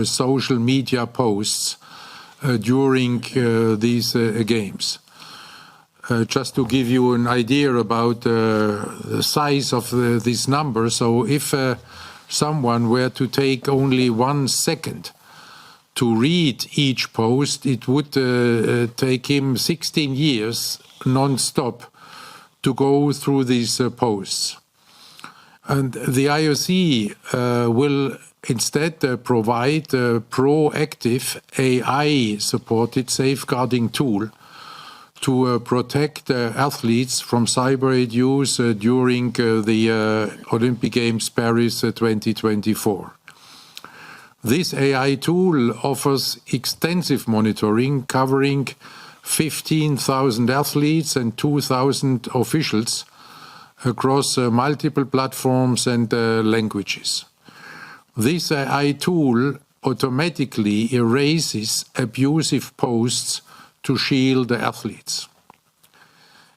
social media posts during these games. Just to give you an idea about the size of this number, so if someone were to take only 1 second to read each post, it would take him 16 years non-stop to go through these posts. And the IOC will instead provide a proactive AI-supported safeguarding tool to protect athletes from cyber abuse during the Olympic Games Paris 2024. This AI tool offers extensive monitoring covering 15,000 athletes and 2,000 officials across multiple platforms and languages. This AI tool automatically erases abusive posts to shield the athletes.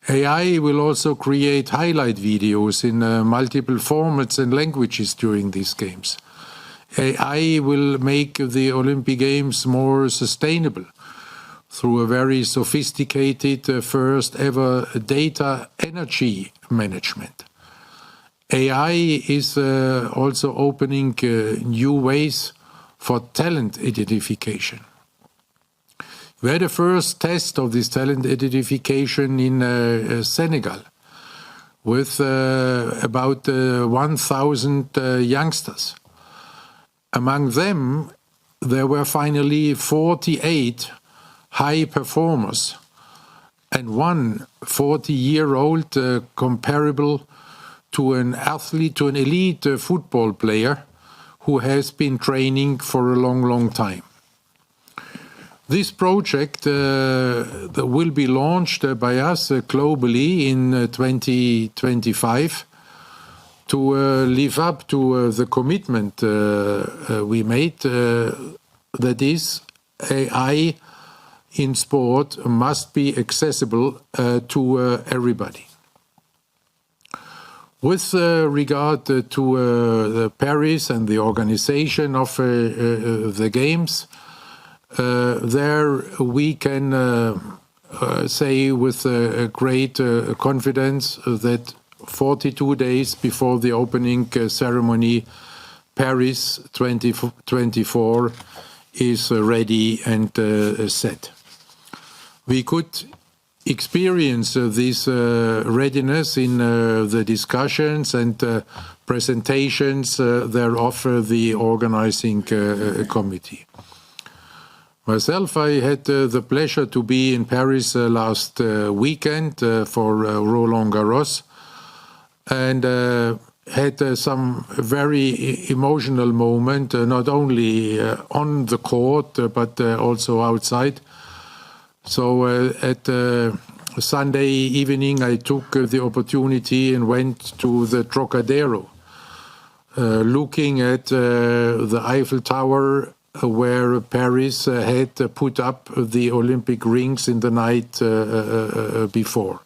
AI will also create highlight videos in multiple formats and languages during these games. AI will make the Olympic Games more sustainable through a very sophisticated first ever data energy management. AI is also opening new ways for talent identification. We had a first test of this talent identification in Senegal with about 1,000 youngsters. Among them, there were finally 48 high performers and one 40-year-old comparable to an athlete, to an elite football player who has been training for a long, long time. This project will be launched by us globally in 2025 to live up to the commitment we made, that is, AI in sport must be accessible to everybody. With regard to the Paris and the organization of the Games, there we can say with great confidence that 42 days before the opening ceremony, Paris 2024 is ready and set. We could experience this readiness in the discussions and presentations thereof the organizing committee. Myself, I had the pleasure to be in Paris last weekend for Roland Garros, and had some very emotional moment, not only on the court but also outside. So at Sunday evening, I took the opportunity and went to the Trocadero, looking at the Eiffel Tower, where Paris had put up the Olympic rings in the night before.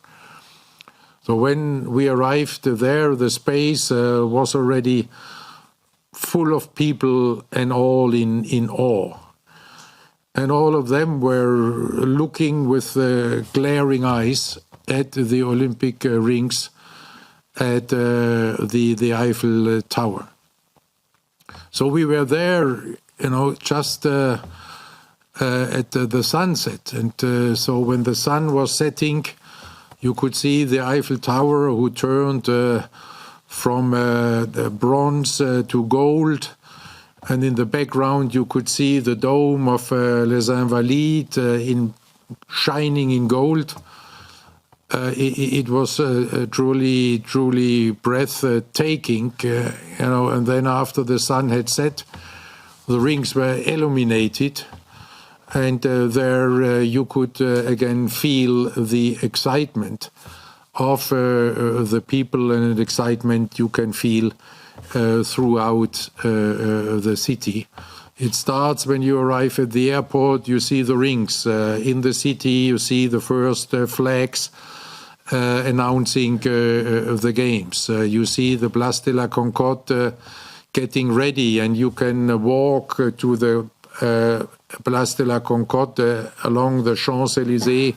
So when we arrived there, the space was already full of people and all in awe. And all of them were looking with glaring eyes at the Olympic rings at the Eiffel Tower. So we were there, just at the sunset. And so when the sun was setting, you could see the Eiffel Tower, who turned from the bronze to gold. And in the background, you could see the dome of Les Invalides shining in gold. It was truly, truly breathtaking, And then after the sun had set, the rings were illuminated, and there you could again feel the excitement of the people, and an excitement you can feel throughout the city. It starts when you arrive at the airport. You see the rings in the city. You see the first flags announcing the games. You see the Place de la Concorde getting ready, and you can walk to the Place de la Concorde along the Champs-Élysées,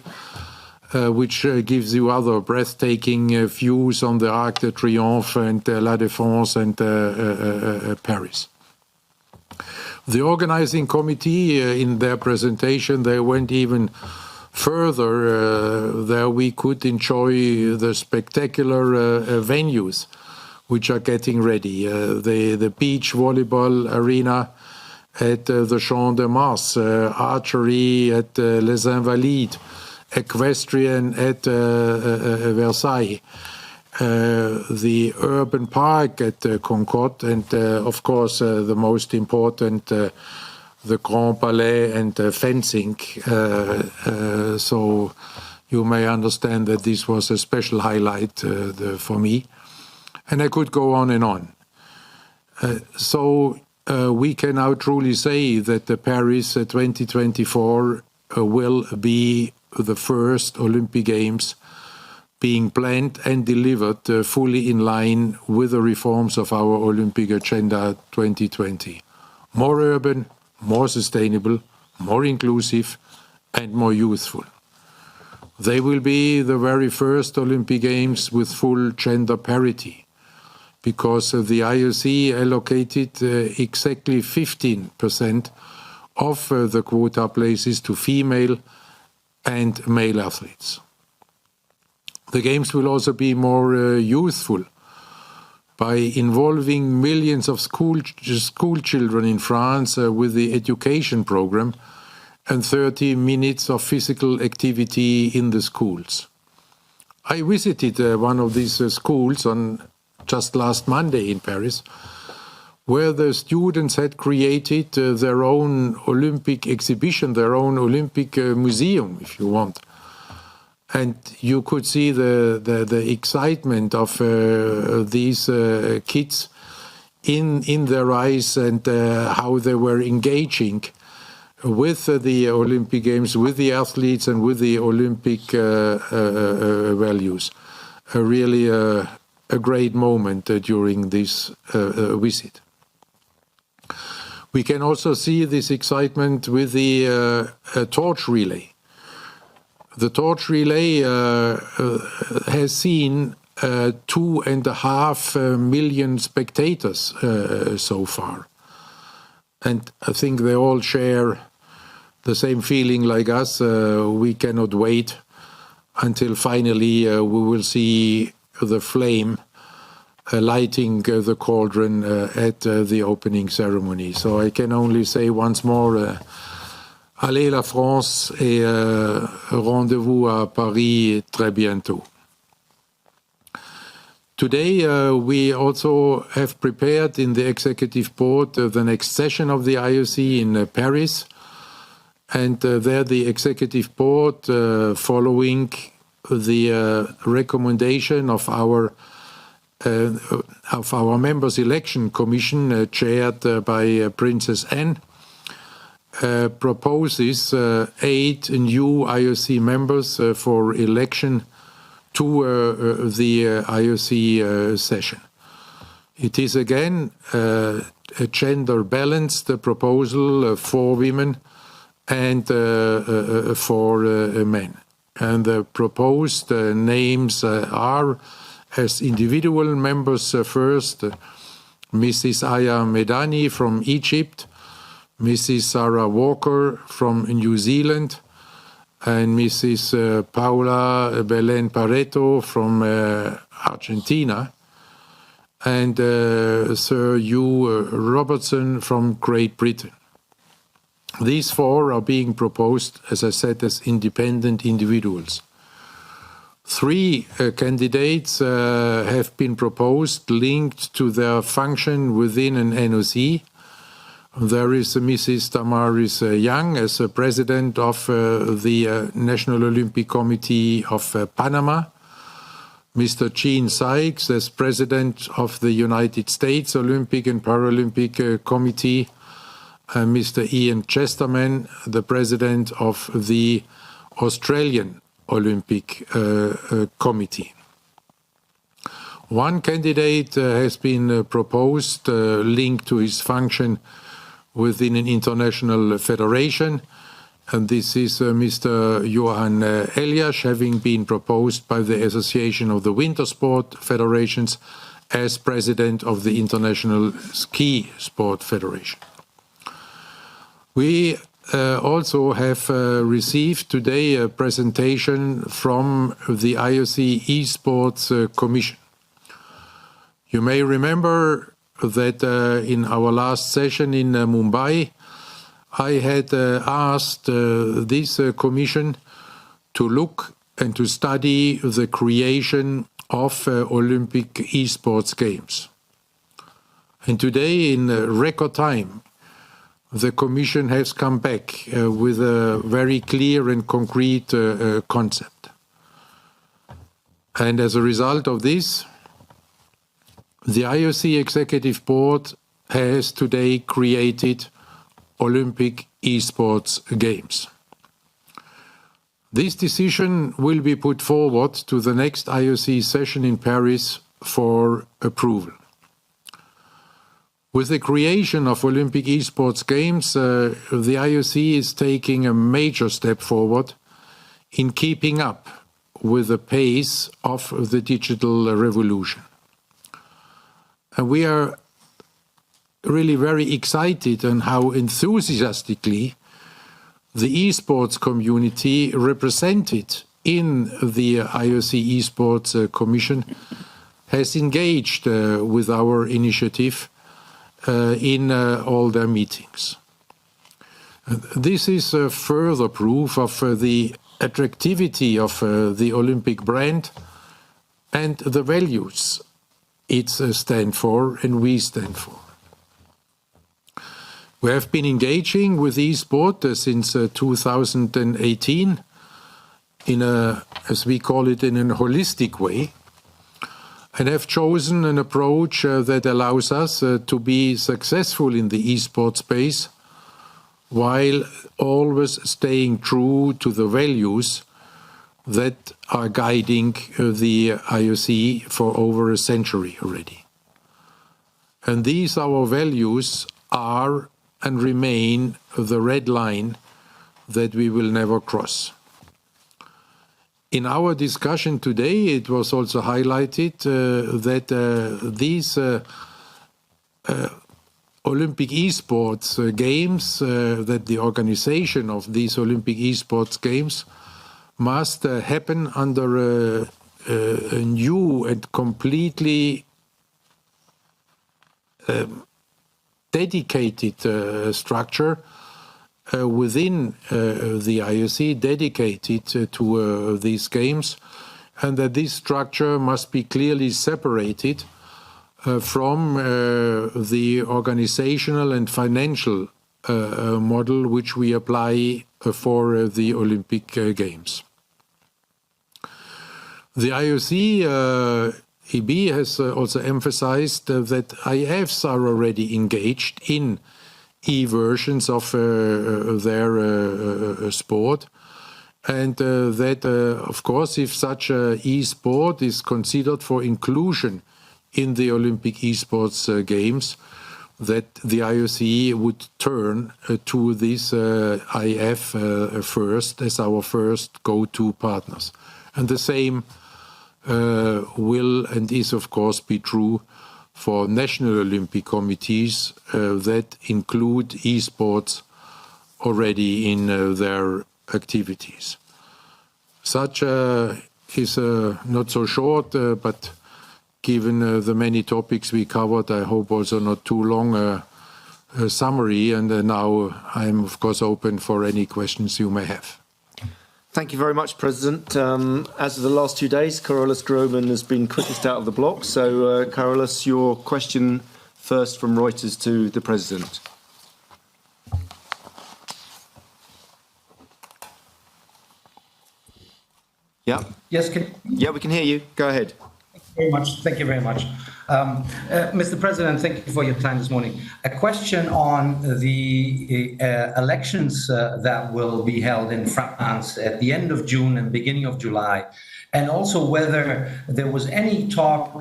which gives you other breathtaking views on the Arc de Triomphe and La Défense and Paris. The organizing committee, in their presentation, they went even further. There we could enjoy the spectacular venues which are getting ready. The beach volleyball arena at the Champ de Mars, archery at Les Invalides, equestrian at Versailles, the urban park at Concorde, and of course the most important, the Grand Palais and fencing. So you may understand that this was a special highlight for me. And I could go on and on. So we can now truly say that the Paris 2024 will be the first Olympic Games being planned and delivered fully in line with the reforms of our Olympic Agenda 2020. More urban, more sustainable, more inclusive, and more youthful. They will be the very first Olympic Games with full gender parity, because the IOC allocated exactly 15% of the quota places to female and male athletes. The Games will also be more youthful by involving millions of school children in France with the education program and 30 minutes of physical activity in the schools. I visited one of these schools on just last Monday in Paris, where the students had created their own Olympic exhibition, their own Olympic museum, if you want. And you could see the excitement of these kids in their eyes, and how they were engaging with the Olympic Games, with the athletes, and with the Olympic values. Really a great moment during this visit. We can also see this excitement with the torch relay. The torch relay has seen 2.5 million spectators so far. And I think they all share the same feeling like us. We cannot wait until finally we will see the flame lighting the cauldron at the opening ceremony. So I can only say once more, allez la France, et rendez-vous à Paris très bientôt. Today we also have prepared in the Executive Board the next session of the IOC in Paris, and there the Executive Board, following the recommendation of our Members' Election Commission, chaired by Princess Anne, proposes 8 new IOC members for election to the IOC session. It is again a gender-balanced proposal for women and for men. And the proposed names are, as individual members, first, Mrs. Aya Medani from Egypt, Mrs. Sarah Walker from New Zealand, and Mrs. Paula Belén Pareto from Argentina, and Sir Hugh Robertson from Great Britain. These 4 are being proposed, as I said, as independent individuals. 3 candidates have been proposed linked to their function within an NOC. There is Mrs. Damaris Young as president of the National Olympic Committee of Panama, Mr. Gene Sykes as president of the United States Olympic and Paralympic Committee, and Mr. Ian Chesterman, the president of the Australian Olympic Committee. One candidate has been proposed linked to his function within an international federation, and this is Mr. Johan Elias, having been proposed by the Association of the Winter Sport Federations as president of the International Ski Sport Federation. We also have received today a presentation from the IOC Esports Commission. You may remember that in our last session in Mumbai, I had asked this commission to look and to study the creation of Olympic esports games. And today, in record time, the Commission has come back with a very clear and concrete concept. And as a result of this, the IOC Executive Board has today created Olympic esports games. This decision will be put forward to the next IOC session in Paris for approval. With the creation of Olympic esports games, the IOC is taking a major step forward in keeping up with the pace of the digital revolution. And we are really very excited on how enthusiastically the esports community represented in the IOC Esports Commission has engaged with our initiative in all their meetings. This is further proof of the attractivity of the Olympic brand and the values it stands for and we stand for. We have been engaging with eSport since 2018 in a, as we call it, in a holistic way, and have chosen an approach that allows us to be successful in the eSport space while always staying true to the values that are guiding the IOC for over a century already. And these our values are and remain the red line that we will never cross. In our discussion today, it was also highlighted that these Olympic esports games, that the organization of these Olympic esports games must happen under a new and completely dedicated structure within the IOC, dedicated to these games, and that this structure must be clearly separated from the organizational and financial model which we apply for the Olympic Games. The IOC EB has also emphasized that IFs are already engaged in e-versions of their sport, and that, of course, if such an e-sport is considered for inclusion in the Olympic esports games, that the IOC would turn to this IF first as our first go-to partners. And the same will and is, of course, be true for national Olympic committees that include esports already in their activities. Such is not so short, but given the many topics we covered, I hope also not too long a summary. And now I'm, of course, open for any questions you may have. Thank you very much, President. As of the last 2 days, Carolus Groban has been quickest out of the block. So, Carolus, your question first from Reuters to the President. Yeah. Yes. Yeah, we can hear you. Go ahead. Thank you very much. Thank you very much. Mr. President, thank you for your time this morning. A question on the elections that will be held in France at the end of June and beginning of July, and also whether there was any talk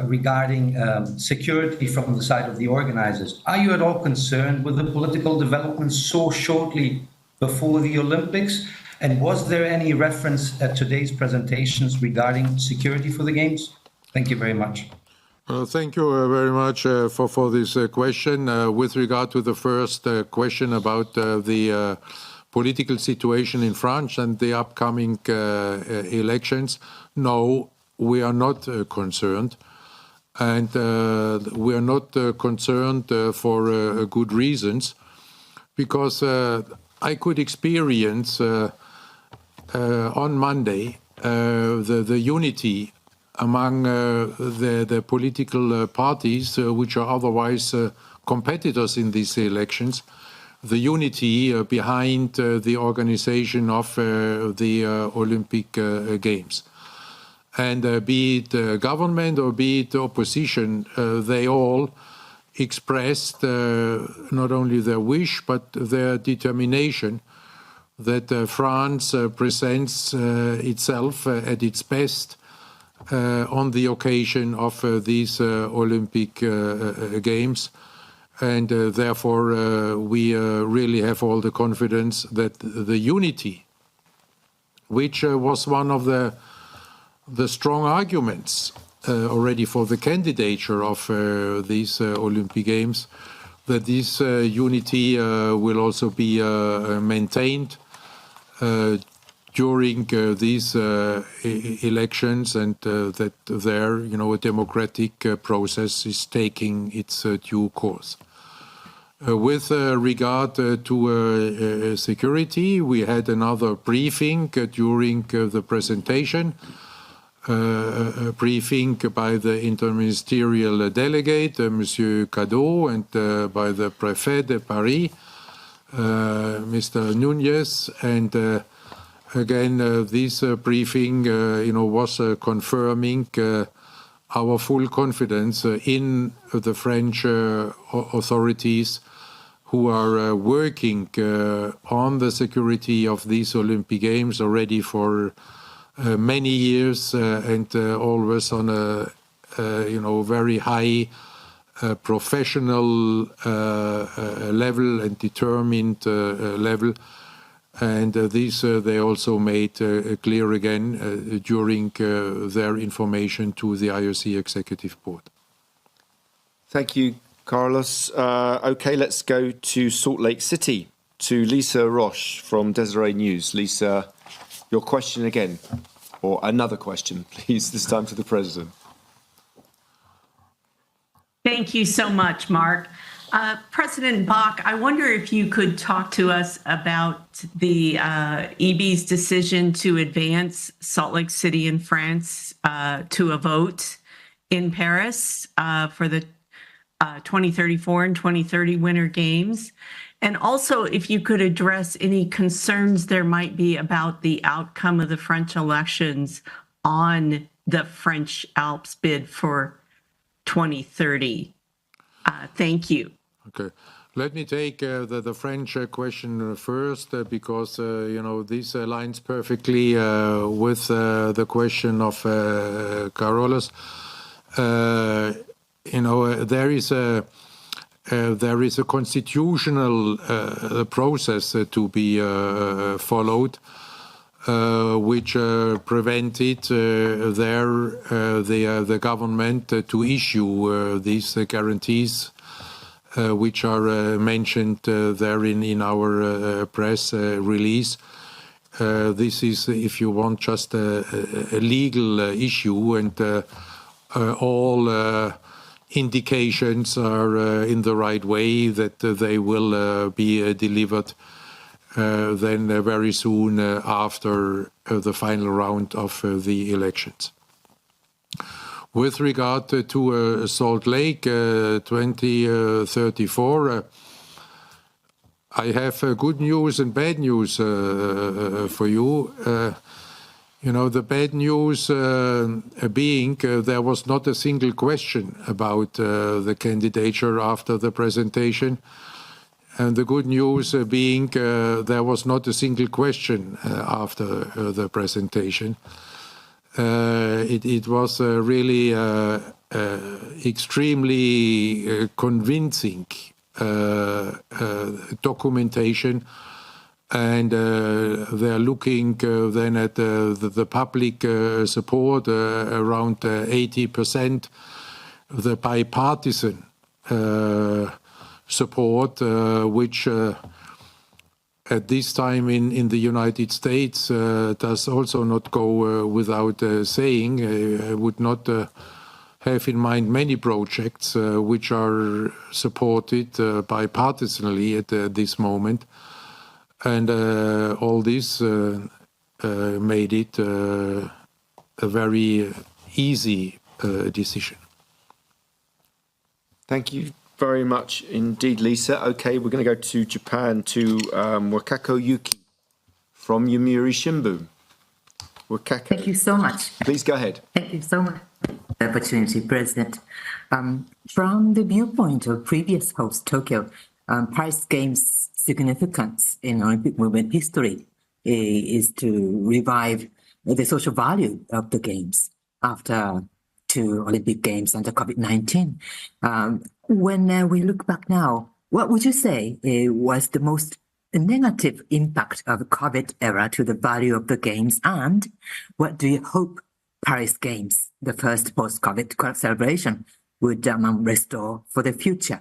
regarding security from the side of the organizers. Are you at all concerned with the political developments so shortly before the Olympics? And was there any reference at today's presentations regarding security for the Games? Thank you very much. Thank you very much for this question. With regard to the first question about the political situation in France and the upcoming elections, no, we are not concerned. And we are not concerned for good reasons, because I could experience on Monday the unity among the political parties, which are otherwise competitors in these elections, the unity behind the organization of the Olympic Games. And be it government or be it opposition, they all expressed not only their wish, but their determination that France presents itself at its best on the occasion of these Olympic Games. And therefore, we really have all the confidence that the unity, which was one of the strong arguments already for the candidature of these Olympic Games, that this unity will also be maintained during these elections, and that there, a democratic process is taking its due course. With regard to security, we had another briefing during the presentation, a briefing by the interministerial delegate, Monsieur Cadeau, and by the Préfet de Paris, Mr. Nunez, and again, this briefing, was confirming our full confidence in the French authorities who are working on the security of these Olympic Games already for many years, and always on a very high professional level and determined level. And this they also made clear again during their information to the IOC Executive Board. Thank you, Carlos. Okay, let's go to Salt Lake City, to Lisa Roche from Deseret News. Lisa, your question again, or another question, please, this time to the President. Thank you so much, Mark. President Bach, I wonder if you could talk to us about the EB's decision to advance Salt Lake City in France to a vote in Paris for the 2034 and 2030 Winter Games. And also, if you could address any concerns there might be about the outcome of the French elections on the French Alps bid for 2030. Thank you. Okay. Let me take the French question first, because, this aligns perfectly with the question of Carolus. There is a constitutional process to be followed, which prevented the government to issue these guarantees, which are mentioned therein in our press release. This is, if you want, just a legal issue, and all indications are in the right way that they will be delivered then very soon after the final round of the elections. With regard to Salt Lake 2034, I have good news and bad news for you. The bad news being there was not a single question about the candidature after the presentation. And the good news being there was not a single question after the presentation. It was really extremely convincing documentation. And they're looking then at the public support, around 80%, the bipartisan support, which at this time in the United States does also not go without saying. I would not have in mind many projects which are supported bipartisanly at this moment. And all this made it a very easy decision. Thank you very much indeed, Lisa. Okay, we're going to go to Japan, to Wakako Yuki from Yomiuri Shimbun. Wakako. Thank you so much. Please go ahead. Thank you so much for the opportunity, President. From the viewpoint of previous host Tokyo, Paris Games' significance in Olympic movement history is to revive the social value of the Games after 2 Olympic Games under COVID-19. When we look back now, what would you say was the most negative impact of the COVID era to the value of the Games, and what do you hope Paris Games, the first post-COVID celebration, would restore for the future?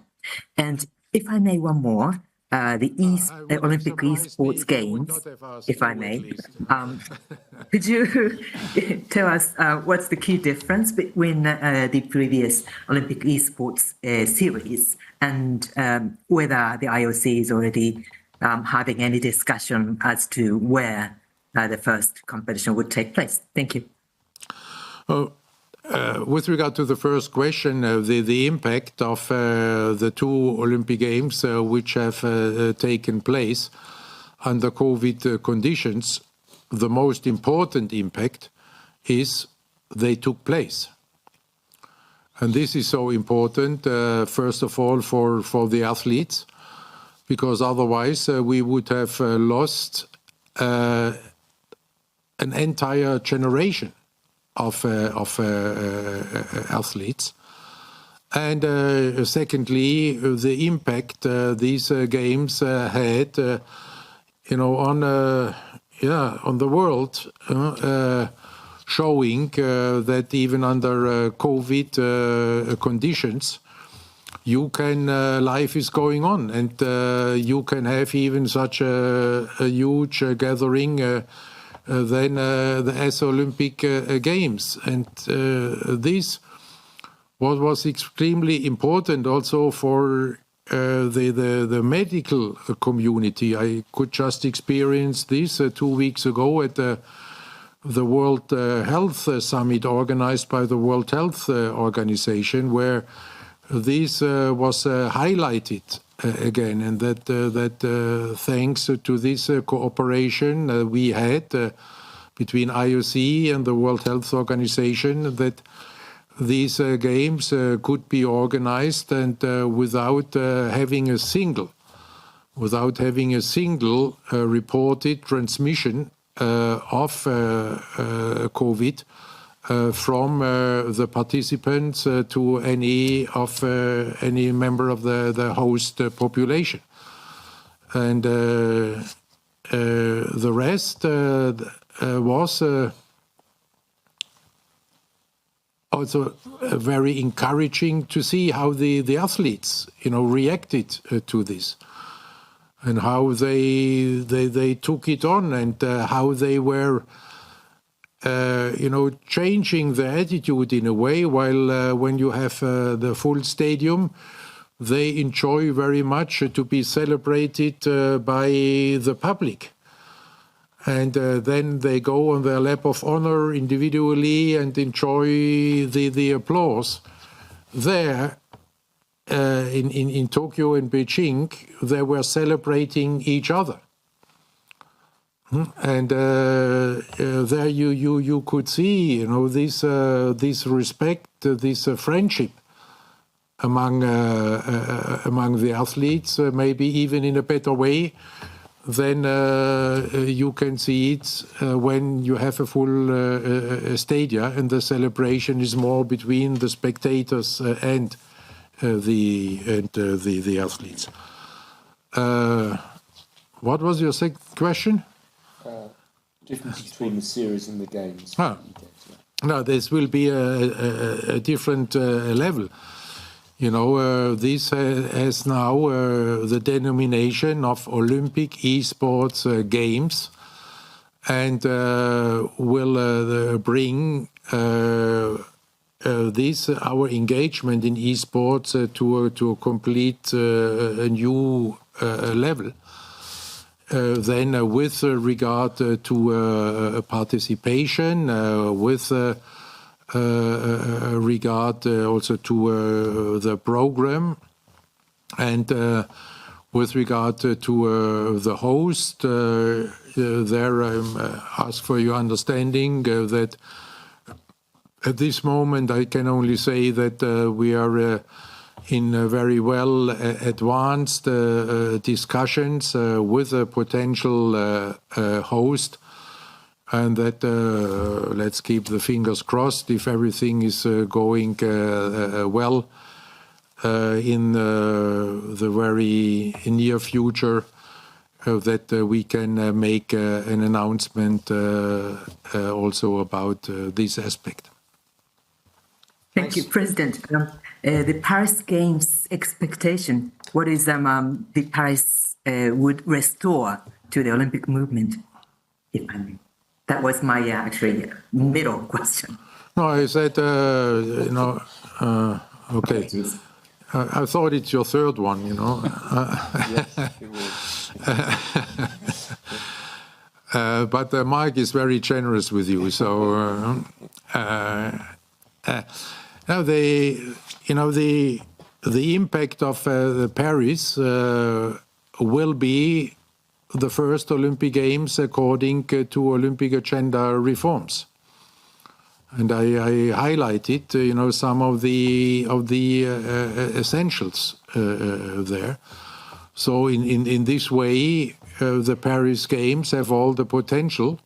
And if I may, one more, the Olympic Esports Games, if I may. Could you tell us what's the key difference between the previous Olympic Esports series and whether the IOC is already having any discussion as to where the first competition would take place? Thank you. With regard to the first question, the impact of the 2 Olympic Games which have taken place under COVID conditions, the most important impact is they took place. And this is so important, first of all, for the athletes, because otherwise we would have lost an entire generation of athletes. And secondly, the impact these games had, on the world, showing that even under COVID conditions, life is going on, and you can have even such a huge gathering than the Olympic Games. And this was extremely important also for the medical community. I could just experience this 2 weeks ago at the World Health Summit organized by the World Health Organization, where this was highlighted again, and that thanks to this cooperation we had between IOC and the World Health Organization, that these games could be organized, and without having a single reported transmission of COVID from the participants to any member of the host population. And the rest was also very encouraging to see how the athletes, reacted to this, and how they took it on, and how they were changing the attitude in a way, while when you have the full stadium, they enjoy very much to be celebrated by the public. And then they go on their lap of honor individually and enjoy the applause. There, in Tokyo and Beijing, they were celebrating each other. And there you could see, this respect, this friendship among the athletes, maybe even in a better way than you can see it when you have a full stadia, and the celebration is more between the spectators and the athletes. What was your second question? Difference between the series and the games. No, this will be a different level. This has now the denomination of Olympic Esports Games, and will bring our engagement in esports to a complete a new level. Then with regard to participation, with regard also to the program, and with regard to the host, there I ask for your understanding that at this moment I can only say that we are in very well advanced discussions with a potential host, and that let's keep the fingers crossed if everything is going well in the very near future, that we can make an announcement also about this aspect. Thank you, President. The Paris Games expectation, what is the Paris would restore to the Olympic movement, if I may? That was my actually middle question. No, I said, okay. I thought it's your third one, Yes, it was. But Mike is very generous with you, so now the impact of the Paris will be the first Olympic Games according to Olympic agenda reforms, and I highlighted some of the essentials there. So in this way, the Paris Games have all the potential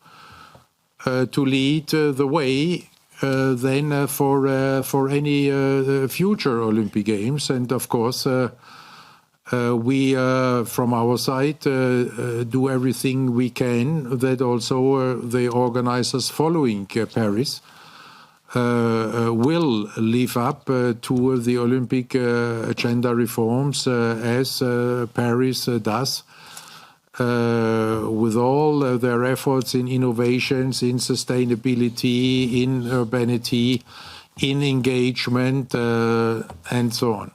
to lead the way then for any future Olympic Games. And of course, we from our side do everything we can that also the organizers following Paris will live up to the Olympic agenda reforms as Paris does, with all their efforts in innovations, in sustainability, in urbanity, in engagement, and so on.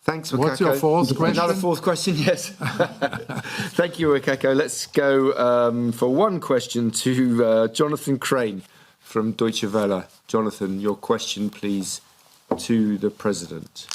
Thanks, Wakako. What's your fourth question? Another fourth question, yes. Thank you, Wakako. Let's go for one question to Jonathan Crane from Deutsche Welle. Jonathan, your question, please, to the President.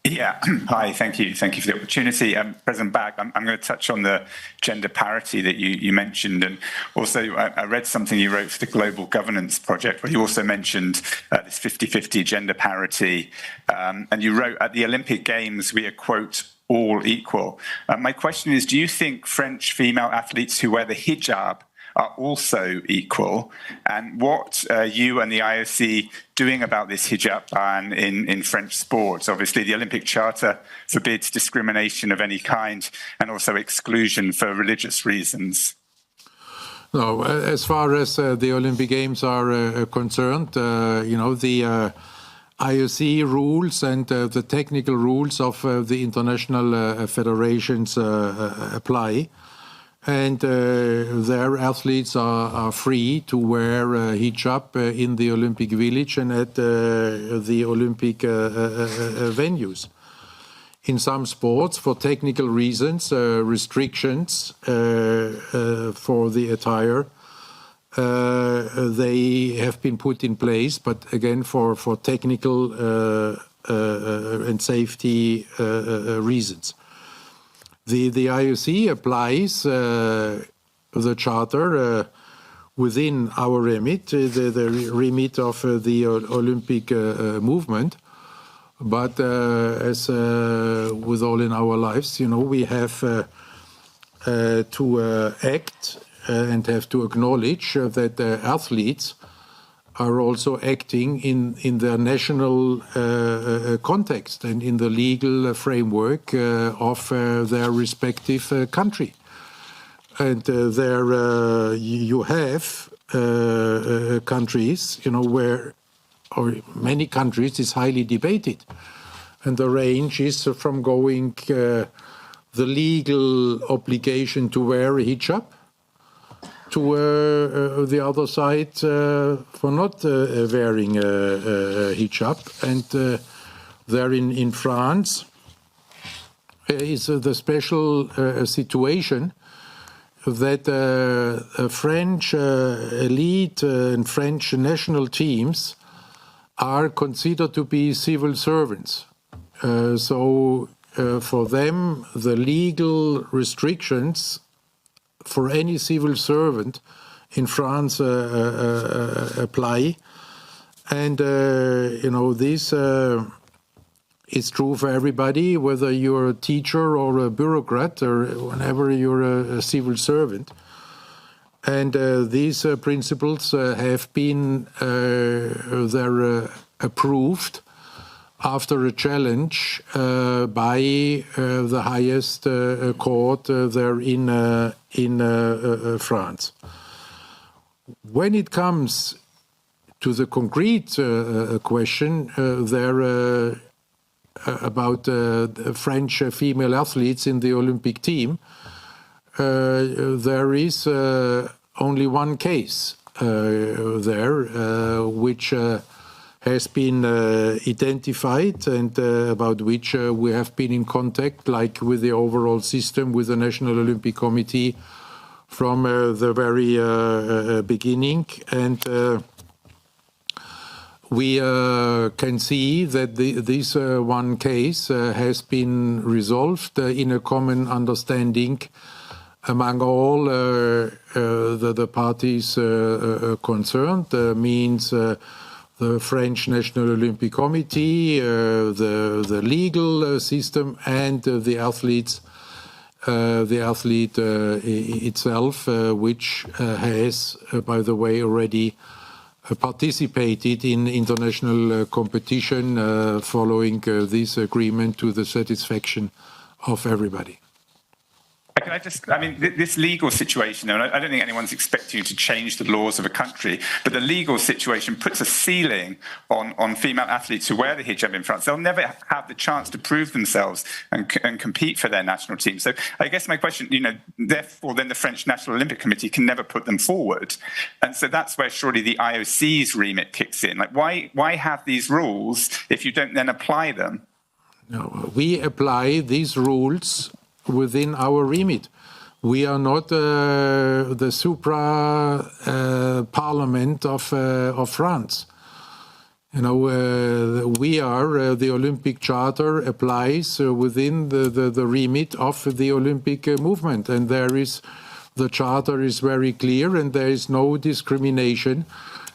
Yeah, hi, thank you. Thank you for the opportunity. President Bach, I'm going to touch on the gender parity that you mentioned. And also, I read something you wrote for the Global Governance Project, where you also mentioned this 50-50 gender parity. And you wrote, at the Olympic Games, we are, quote, all equal. My question is, do you think French female athletes who wear the hijab are also equal? And what you and the IOC doing about this hijab ban in French sports? Obviously, the Olympic Charter forbids discrimination of any kind and also exclusion for religious reasons. No, as far as the Olympic Games are concerned, the IOC rules and the technical rules of the international federations apply. And their athletes are free to wear hijab in the Olympic Village and at the Olympic venues. In some sports, for technical reasons, restrictions for the attire, they have been put in place, but again for technical and safety reasons. The IOC applies the charter within our remit, the remit of the Olympic movement. But as with all in our lives, we have to act and have to acknowledge that the athletes are also acting in their national context and in the legal framework of their respective country. And there you have countries, where, or many countries, is highly debated. And the range is from going the legal obligation to wear a hijab to the other side for not wearing a hijab. And there in France is the special situation that French elite and French national teams are considered to be civil servants. So for them, the legal restrictions for any civil servant in France apply. And, this is true for everybody, whether you're a teacher or a bureaucrat or whenever you're a civil servant. And these principles have been approved after a challenge by the highest court there in France. When it comes to the concrete question, there about French female athletes in the Olympic team, there is only one case there which has been identified and about which we have been in contact, like with the overall system, with the National Olympic Committee from the very beginning. And we can see that this one case has been resolved in a common understanding among all the parties concerned, means the French National Olympic Committee, the legal system, and the athletes, the athlete itself, which has, by the way, already participated in international competition following this agreement to the satisfaction of everybody. Can this legal situation, and I don't think anyone's expecting you to change the laws of a country, but the legal situation puts a ceiling on female athletes who wear the hijab in France. They'll never have the chance to prove themselves and compete for their national team. So I guess my question, therefore then the French National Olympic Committee can never put them forward. And so that's where surely the IOC's remit kicks in. Like, why have these rules if you don't then apply them? No, we apply these rules within our remit. We are not the supra parliament of France. We are the Olympic Charter applies within the remit of the Olympic movement, and the Charter is very clear, and there is no discrimination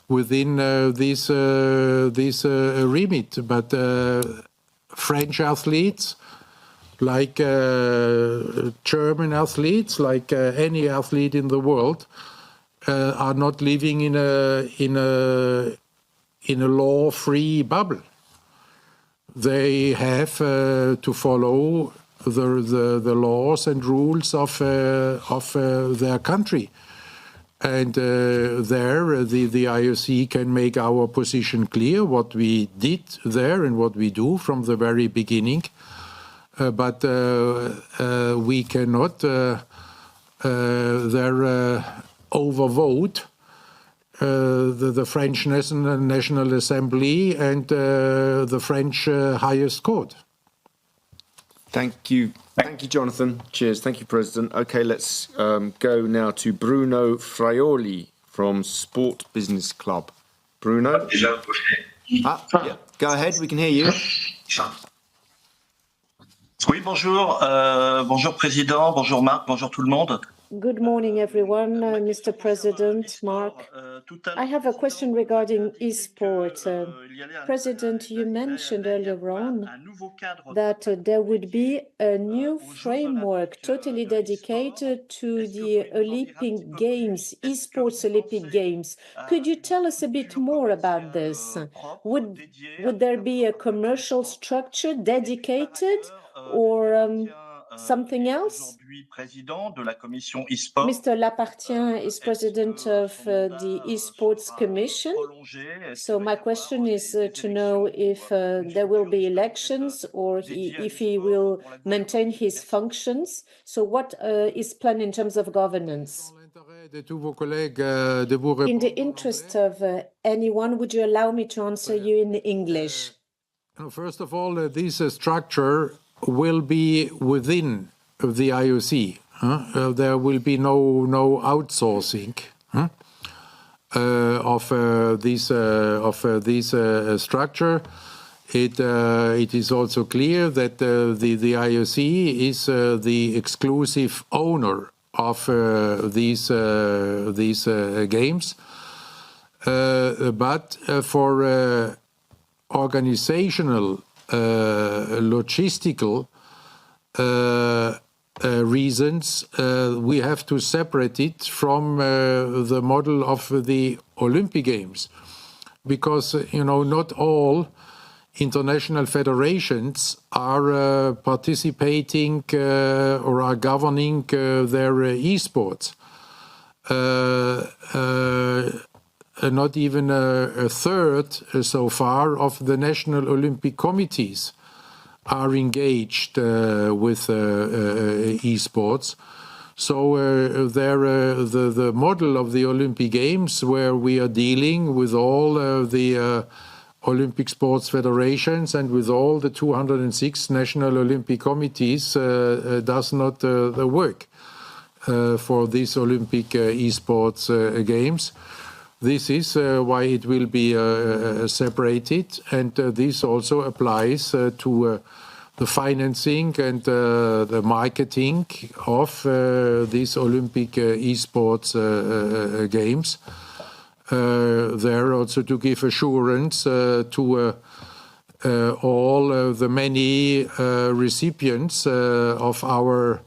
within this remit. But French athletes, like German athletes, like any athlete in the world, are not living in a law-free bubble. They have to follow the laws and rules of their country, and there the IOC can make our position clear, what we did there and what we do from the very beginning. But we cannot overvote the French National Assembly and the French highest court. Thank you. Thank you, Jonathan. Cheers. Thank you, President. Okay, let's go now to Bruno Fraioli from Sport Business Club. Bruno? Yeah, go ahead. We can hear you. Oui, bonjour. Bonjour, Président. Bonjour, Marc. Bonjour, tout le monde. Good morning, everyone. Mr. President, Mark. I have a question regarding esports. President, you mentioned earlier on that there would be a new framework totally dedicated to the Olympic Games, esports Olympic Games. Could you tell us a bit more about this? Would there be a commercial structure dedicated or something else? Mr. Lapartien is president of the Esports Commission. So my question is to know if there will be elections or if he will maintain his functions. So what is planned in terms of governance? In the interest of anyone, would you allow me to answer you in English? First of all, this structure will be within the IOC. There will be no outsourcing of this structure. It is also clear that the IOC is the exclusive owner of these games, but for organizational, logistical reasons, we have to separate it from the model of the Olympic Games, because not all international federations are participating or are governing their esports. Not even a third so far of the national Olympic committees are engaged with esports. So the model of the Olympic Games, where we are dealing with all the Olympic sports federations and with all the 206 national Olympic committees, does not work for these Olympic esports games. This is why it will be separated, and this also applies to the financing and the marketing of these Olympic esports games. There also to give assurance to all the many recipients of our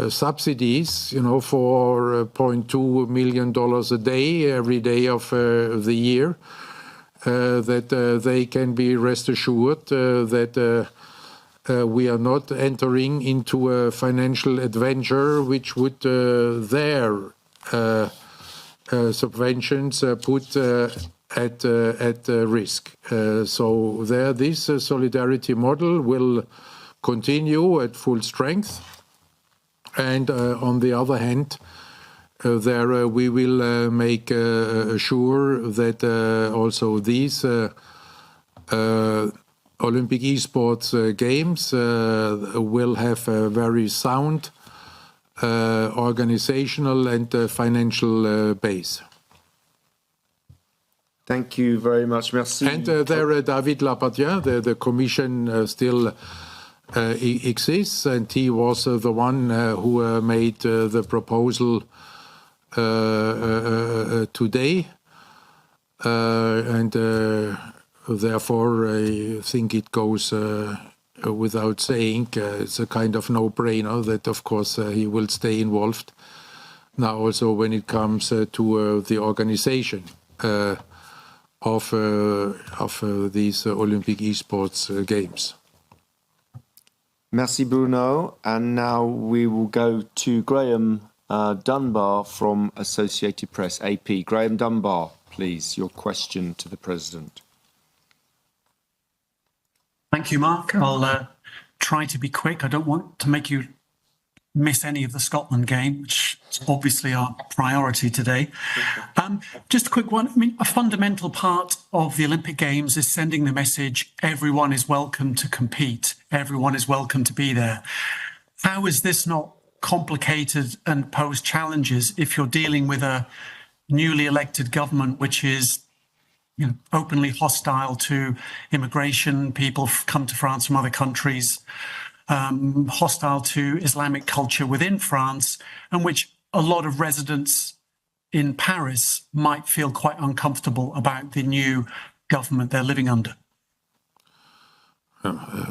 subsidies, $4.2 million a day, every day of the year, that they can be rest assured that we are not entering into a financial adventure which would their subventions put at risk. So there, this solidarity model will continue at full strength, and on the other hand, there we will make sure that also these Olympic esports games will have a very sound organizational and financial base. Thank you very much. Merci. And there, David Lapartien, the commission still exists, and he was the one who made the proposal today, and therefore I think it goes without saying. It's a kind of no-brainer that, of course, he will stay involved now also when it comes to the organization of these Olympic esports games. Merci, Bruno. And now we will go to Graham Dunbar from Associated Press, AP. Graham Dunbar, please, your question to the President. Thank you, Mark. I'll try to be quick. I don't want to make you miss any of the Scotland game, which is obviously our priority today. Just a quick one. I mean, a fundamental part of the Olympic Games is sending the message, everyone is welcome to compete, everyone is welcome to be there. How is this not complicated and pose challenges if you're dealing with a newly elected government which is openly hostile to immigration. People come to France from other countries, hostile to Islamic culture within France, and which a lot of residents in Paris might feel quite uncomfortable about the new government they're living under.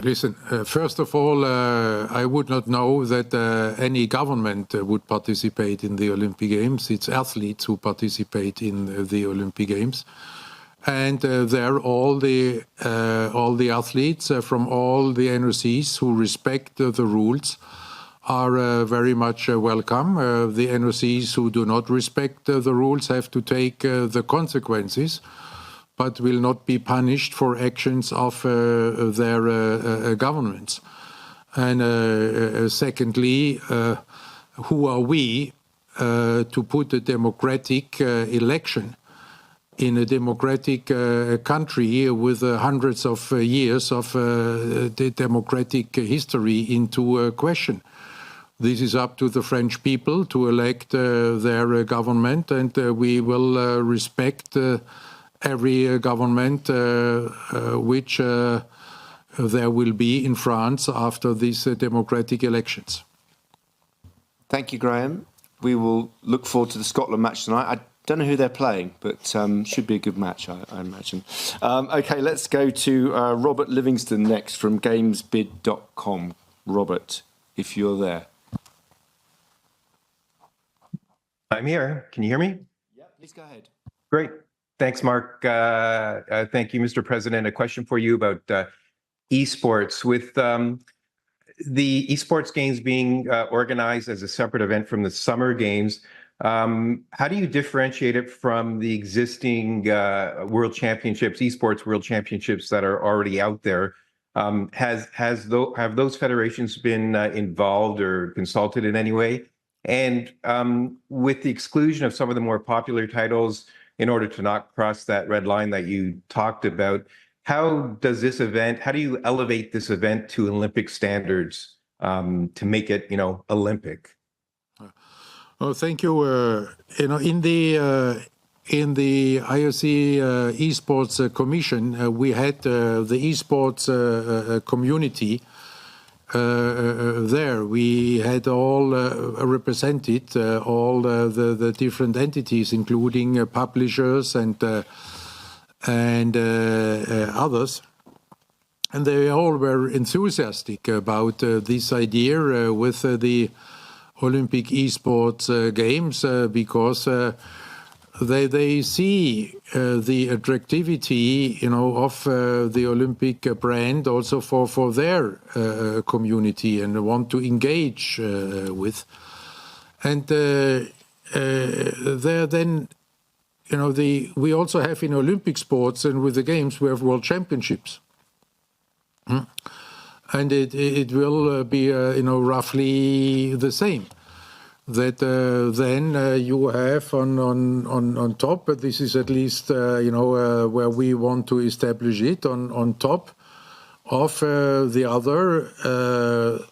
Listen, first of all, I would not know that any government would participate in the Olympic Games. It's athletes who participate in the Olympic Games. And there all the athletes from all the NOCs who respect the rules are very much welcome. The NOCs who do not respect the rules have to take the consequences, but will not be punished for actions of their governments. And secondly, who are we to put a democratic election in a democratic country with hundreds of years of the democratic history into question? This is up to the French people to elect their government, and we will respect every government which there will be in France after these democratic elections. Thank you, Graham. We will look forward to the Scotland match tonight. I don't know who they're playing, but should be a good match, I imagine. OK, let's go to Robert Livingston next from gamesbid.com. Robert, if you're there. I'm here. Can you hear me? Yeah, please go ahead. Great. Thanks, Mark. Thank you, Mr. President. A question for you about esports. With the esports games being organized as a separate event from the summer games, how do you differentiate it from the existing world championships, esports world championships that are already out there? Have those federations been involved or consulted in any way? And with the exclusion of some of the more popular titles, in order to not cross that red line that you talked about, how do you elevate this event to Olympic standards to make it, Olympic? Oh, thank you. In the IOC Esports Commission, we had the esports community there. We had all represented all the different entities, including publishers and others, and they all were enthusiastic about this idea with the Olympic esports games because they see the attractivity, of the Olympic brand also for their community and want to engage with. And there then, we also have in Olympic sports and with the games we have world championships. And it will be, roughly the same. That then you have on top, but this is at least, where we want to establish it, on top of the other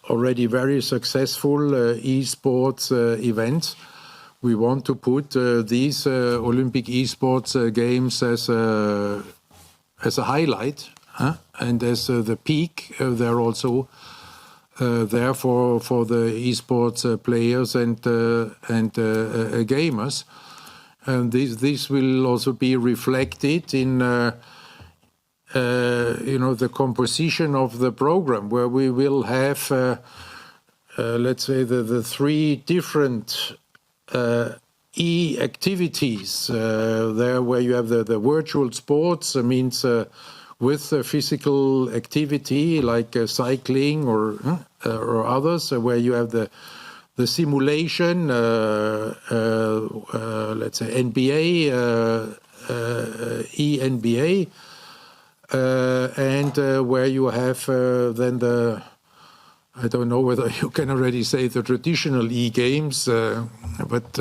already very successful esports events. We want to put these Olympic esports games as a highlight and as the peak. They're also there for the esports players and gamers, and this will also be reflected in the composition of the program, where we will have let's say the three different activities there, where you have the virtual sports, means with physical activity like cycling or others, where you have the simulation, let's say NBA, ENBA, and where you have then I don't know whether you can already say the traditional e-games, but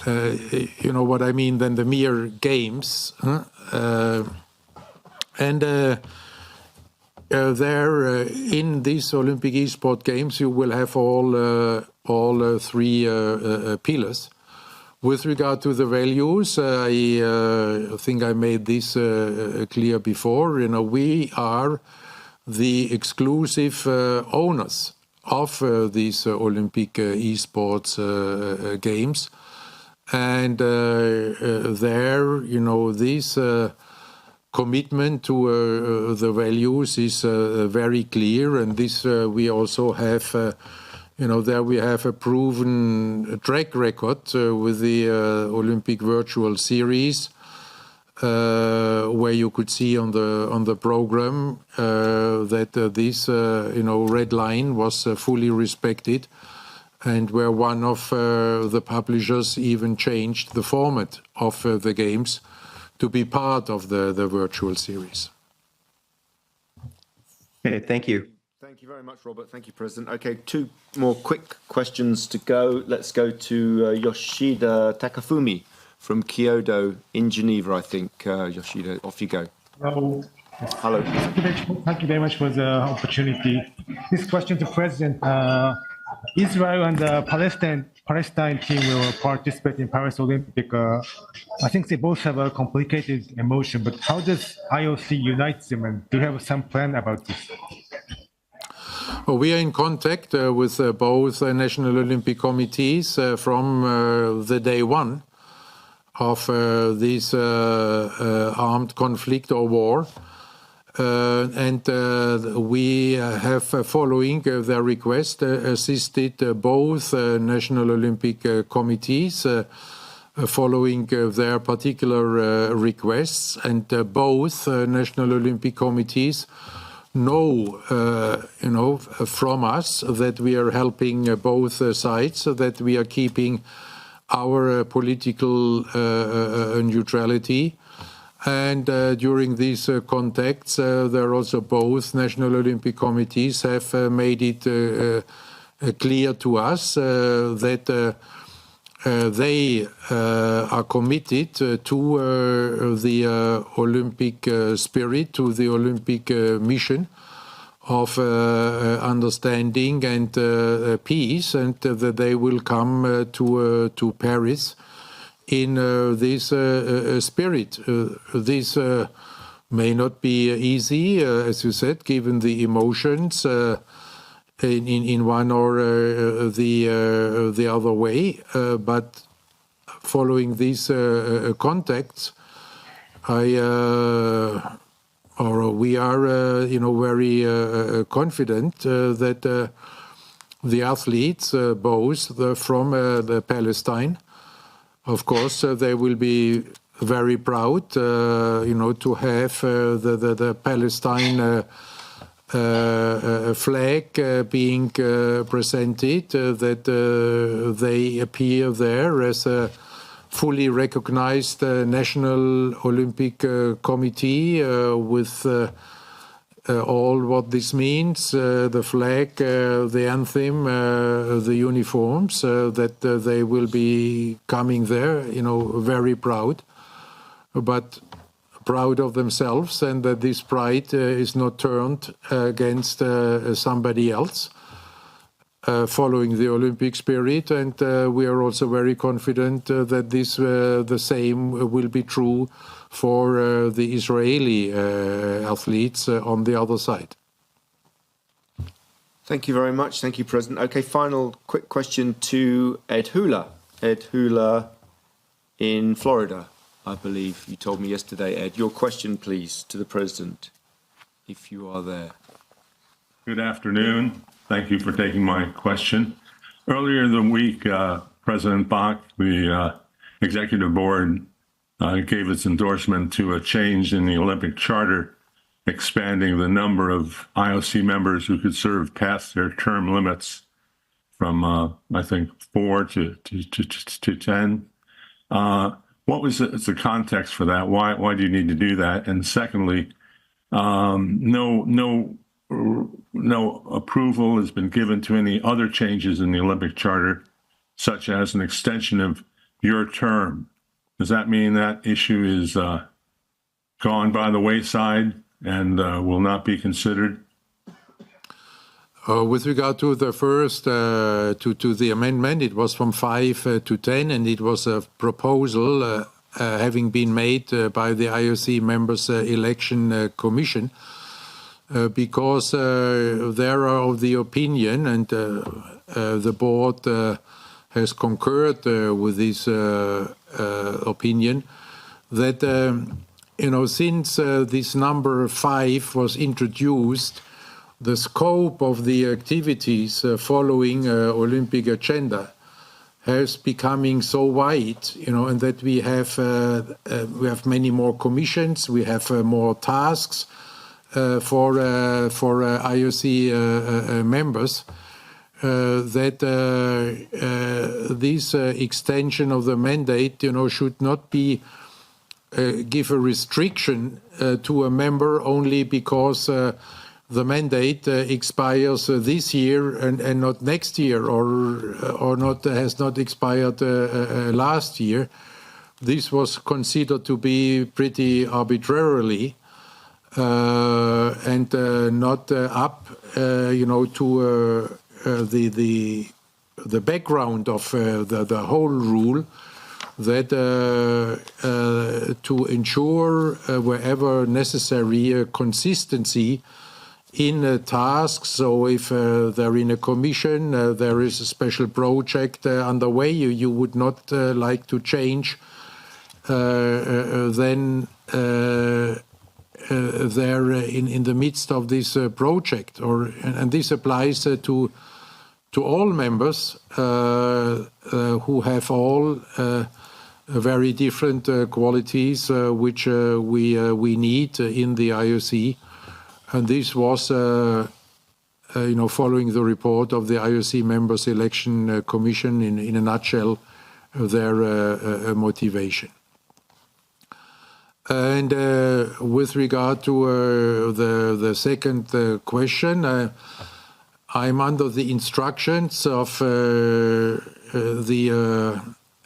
you know what I mean, then the mere games. And there, in these Olympic eSport games, you will have all three pillars, With regard to the values, I think I made this clear before. We are the exclusive owners of these Olympic esports games. And there, this commitment to the values is very clear. And this we also have, there we have a proven track record with the Olympic Virtual Series, where you could see on the program that this red line was fully respected, and where one of the publishers even changed the format of the games to be part of the virtual series. Okay, thank you. Thank you very much, Robert. Thank you, President. Okay, 2 more quick questions to go. Let's go to Yoshida Takafumi from Kyoto in Geneva, I think. Yoshida, off you go. Hello. Hello. Thank you very much for the opportunity. This question to President. Israel and the Palestine team will participate in Paris Olympic. I think they both have a complicated emotion, but how does IOC unite them, and do you have some plan about this? Well, we are in contact with both national Olympic committees from the day one of this armed conflict or war. And we have, following their request, assisted both national Olympic committees following their particular requests, and both national Olympic committees know, from us that we are helping both sides, so that we are keeping our political neutrality. And during these contacts, there also both national Olympic committees have made it clear to us that they are committed to the Olympic spirit, to the Olympic mission of understanding and peace, and that they will come to Paris in this spirit. This may not be easy, as you said, given the emotions in one or the other way. But following these contacts, we are, very confident that the athletes, both from the Palestine, of course, they will be very proud, to have the Palestine flag being presented, that they appear there as a fully recognized National Olympic Committee with all what this means, the flag, the anthem, the uniforms, that they will be coming there, very proud, but proud of themselves, and that this pride is not turned against somebody else, following the Olympic spirit. And we are also very confident that this the same will be true for the Israeli athletes on the other side. Thank you very much. Thank you, President. Okay, final quick question to Ed Hula. Ed Hula in Florida, I believe you told me yesterday, Ed. Your question, please, to the President, if you are there. Good afternoon. Thank you for taking my question. Earlier in the week, President Bach, the Executive Board, gave its endorsement to a change in the Olympic Charter, expanding the number of IOC members who could serve past their term limits from, I think, 4 to 10. What was the context for that? Why do you need to do that? And secondly, no approval has been given to any other changes in the Olympic Charter, such as an extension of your term. Does that mean that issue is gone by the wayside and will not be considered? With regard to the first, to the amendment, it was from 5 to 10, and it was a proposal having been made by the IOC Members Election Commission, because they are of the opinion, and the board has concurred with this opinion, that since this number 5 was introduced, the scope of the activities following Olympic agenda has becoming so wide, and that we have many more commissions, we have more tasks for IOC members, that this extension of the mandate, should not be give a restriction to a member only because the mandate expires this year and not next year, or has not expired last year. This was considered to be pretty arbitrarily and not up, to the background of the whole rule, that to ensure wherever necessary consistency in tasks. So if they're in a commission, there is a special project underway, you would not like to change, then they're in the midst of this project, and this applies to all members who have all very different qualities which we need in the IOC. And this was, following the report of the IOC Members Election Commission, in a nutshell, their motivation. And with regard to the second question, I'm under the instructions of the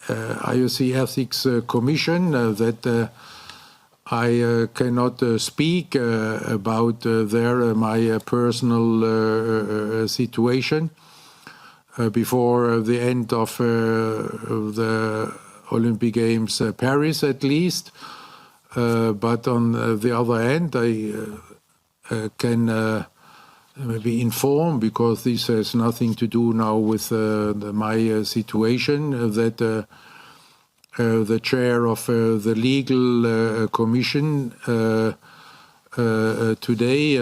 IOC Ethics Commission that I cannot speak about my personal situation before the end of the Olympic Games Paris, at least. But on the other hand, I can maybe inform, because this has nothing to do now with my situation, that the chair of the legal commission today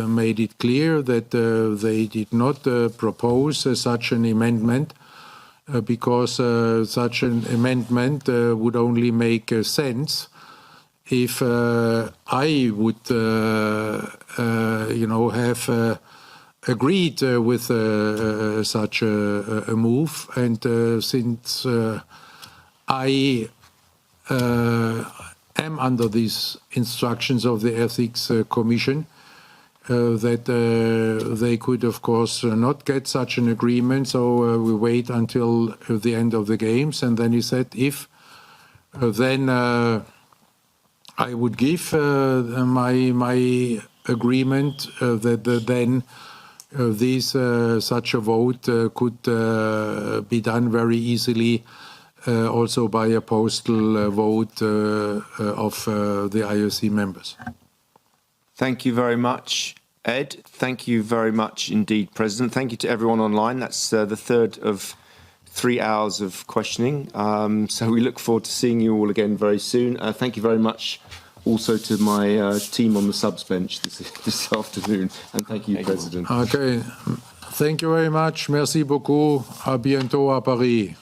made it clear that they did not propose such an amendment, because such an amendment would only make sense if I would, have agreed with such a move, and since I am under these instructions of the Ethics Commission, that they could, of course, not get such an agreement, so we wait until the end of the Games. And then he said, if then I would give my agreement, that then such a vote could be done very easily, also by a postal vote of the IOC members. Thank you very much, Ed. Thank you very much indeed, President. Thank you to everyone online. That's the third of 3 hours of questioning. So we look forward to seeing you all again very soon. Thank you very much also to my team on the subs bench this afternoon. And thank you, President. Okay. Thank you very much. Merci beaucoup. À bientôt à Paris.